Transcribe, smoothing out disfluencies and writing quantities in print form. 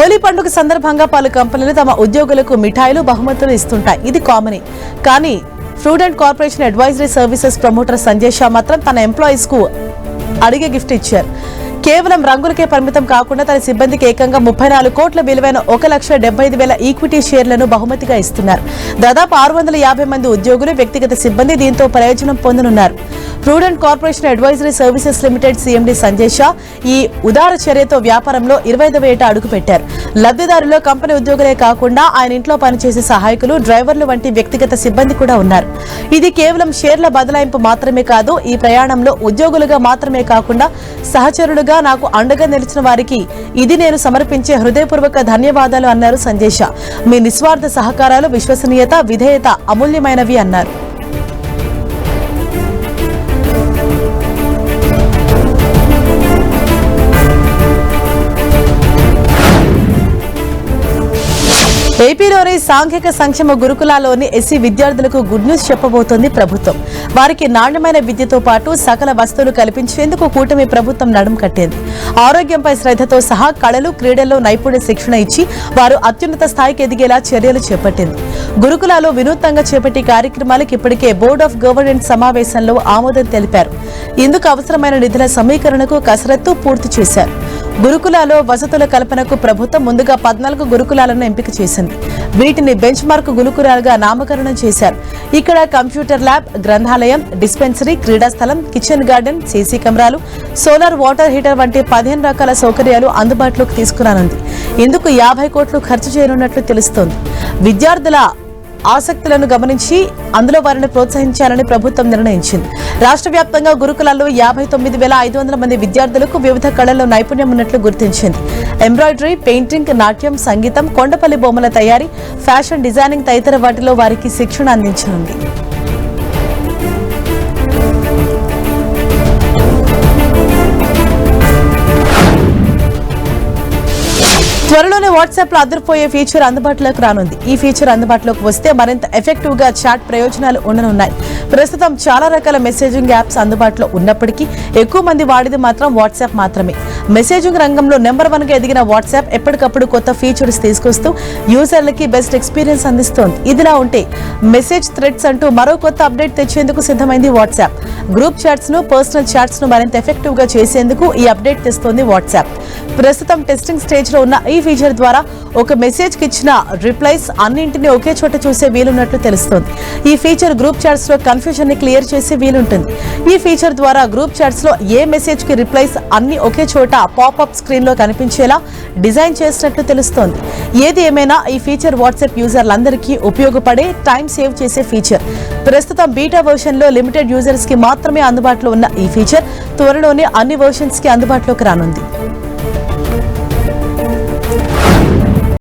హోలీ పండుగ సందర్భంగా పలు కంపెనీలు తమ ఉద్యోగులకు మిఠాయిలు బహుమతులు ఇస్తుంటాయి. ఇది కామనే. కానీ Prudent Corporate advisory Services promoter Sanjay Shah మాత్రం తన ఎంప్లాయీస్ కు అడిగే గిఫ్ట్ ఇచ్చారు. కేవలం రంగులకే పరిమితం కాకుండా తన సిబ్బందికి ఏకంగా 34 కోట్ల విలువైన 1,75,000 ఈక్విటీ షేర్లను బహుమతిగా ఇస్తున్నారు. దాదాపు 650 మంది ఉద్యోగులు, వ్యక్తిగత సిబ్బంది దీంతో ప్రయోజనం పొందనున్నారు. Prudent corporation advisory services limited CMD Sanjay Shah ఈ ఉదార చర్యతో వ్యాపారంలో 25వ ఏట అడుగుపెట్టారు. లబ్ధిదారుల్లో కంపెనీ ఉద్యోగులే కాకుండా ఆయన ఇంట్లో పనిచేసే సహాయకులు, డ్రైవర్లు వంటి వ్యక్తిగత సిబ్బంది కూడా ఉన్నారు. ఇది కేవలం షేర్ల బదలాయింపు మాత్రమే కాదు, ఈ ప్రయాణంలో ఉద్యోగులుగా మాత్రమే కాకుండా సహచరులుగా నాకు అండగా నిలిచిన వారికి ఇది నేను సమర్పించే హృదయపూర్వక ధన్యవాదాలు అన్నారు సంజయ్ షా. మీ నిస్వార్థ సహకారాలు, విశ్వసనీయత, విధేయత అమూల్యమైనవి అన్నారు. ఏపీలోని సాంఘిక సంక్షేమ గురుకులాల్లోని ఎస్సీ విద్యార్థులకు గుడ్ న్యూస్ చెప్పబోతోంది ప్రభుత్వం. వారికి నాణ్యమైన విద్యతో పాటు సకల వసతులు కల్పించేందుకు కూటమి ప్రభుత్వం నడుం కట్టింది. ఆరోగ్యంపై శ్రద్ధతో సహా కళలు, క్రీడల్లో నైపుణ్య శిక్షణ ఇచ్చి వారు అత్యున్నత స్థాయికి ఎదిగేలా చర్యలు చేపట్టింది. గురుకులాలో వినూత్నంగా చేపట్టే కార్యక్రమాలకు ఇప్పటికే బోర్డ్ ఆఫ్ గవర్నెన్స్ సమావేశంలో ఆమోదం తెలిపారు. ఇందుకు అవసరమైన నిధుల సమీకరణకు కసరత్తు పూర్తి చేశారు. గురుకులాలో వసతుల కల్పనకు ప్రభుత్వం ముందుగా 14 గురుకులాలను ఎంపిక చేసింది. వీటిని బెంచ్ మార్క్ గురుకులాలుగా నామకరణం చేశారు. ఇక్కడ కంప్యూటర్ ల్యాబ్, గ్రంథాలయం, డిస్పెన్సరీ, క్రీడా స్థలం, కిచెన్ గార్డెన్, సీసీ కెమెరాలు, సోలార్ వాటర్ హీటర్ వంటి 15 రకాల సౌకర్యాలు అందుబాటులోకి తీసుకురానుంది. ఇందుకు 50 కోట్లు ఖర్చు చేయనున్నట్లు తెలుస్తోంది. విద్యార్థుల ఆసక్తులను గమనించి అందులో వారిని ప్రోత్సహించాలని ప్రభుత్వం నిర్ణయించింది. రాష్ట్ర వ్యాప్తంగా గురుకులాల్లో 59,500 మంది విద్యార్థులకు వివిధ కళల్లో నైపుణ్యం ఉన్నట్లు గుర్తించింది. ఎంబ్రాయిడరీ, పెయింటింగ్, నాట్యం, సంగీతం, కొండపల్లి బొమ్మల తయారీ, ఫ్యాషన్ డిజైనింగ్ తదితర వాటిలో వారికి శిక్షణ అందించనుంది. త్వరలోనే వాట్సాప్ లో అదిరిపోయే ఫీచర్ అందుబాటులోకి రానుంది. ఈ ఫీచర్ అందుబాటులోకి వస్తే మరింత ఎఫెక్టివ్ గా చాట్ ప్రయోజనాలు ఉండనున్నాయి. ప్రస్తుతం చాలా రకాల మెసేజింగ్ యాప్స్ అందుబాటులో ఉన్నప్పటికీ ఎక్కువ మంది వాడేది మాత్రం వాట్సాప్ మాత్రమే. మెసేజింగ్ రంగంలో నెంబర్ 1 గా ఎదిగిన వాట్సాప్ ఎప్పటికప్పుడు కొత్త ఫీచర్స్ తీసుకొస్తూ యూజర్లకి బెస్ట్ ఎక్స్పీరియన్స్ అందిస్తోంది. ఇదిలా ఉంటే మెసేజ్ థ్రెడ్స్ అంటూ మరో కొత్త అప్డేట్ తెచ్చేందుకు సిద్ధమైంది వాట్సాప్. గ్రూప్ చాట్స్ ను, పర్సనల్ చాట్స్ ను మరింత ఎఫెక్టివ్ గా చేసేందుకు ఈ అప్డేట్ తెస్తోంది వాట్సాప్. ప్రస్తుతం టెస్టింగ్ స్టేజ్ లో ఉన్న ఈ ఫీచర్ ద్వారా ఒక మెసేజ్ కి ఇచ్చిన రిప్లైస్ అన్నింటినీ ఒకే చోట చూసే వీలున్నట్లు తెలుస్తోంది. ఈ ఫీచర్ గ్రూప్ చాట్స్ లో కన్ఫ్యూజన్ ని క్లియర్ చేసే వీలుంటుంది. ఈ ఫీచర్ ద్వారా గ్రూప్ చాట్స్ లో ఏ మెసేజ్ కి రిప్లైస్ అన్ని ఒకే చోట పాపప్ స్క్రీన్ లో కనిపించేలా డిజైన్ చేసినట్లు తెలుస్తోంది. ఏది ఏమైనా ఈ ఫీచర్ వాట్సాప్ యూజర్లందరికీ ఉపయోగపడే, టైం సేవ్ చేసే ఫీచర్. ప్రస్తుతం బీటా వర్షన్ లో లిమిటెడ్ యూజర్స్ కి మాత్రమే అందుబాటులో ఉన్న ఈ ఫీచర్ త్వరలోనే అన్ని వర్షన్స్ కి అందుబాటులోకి రానుంది.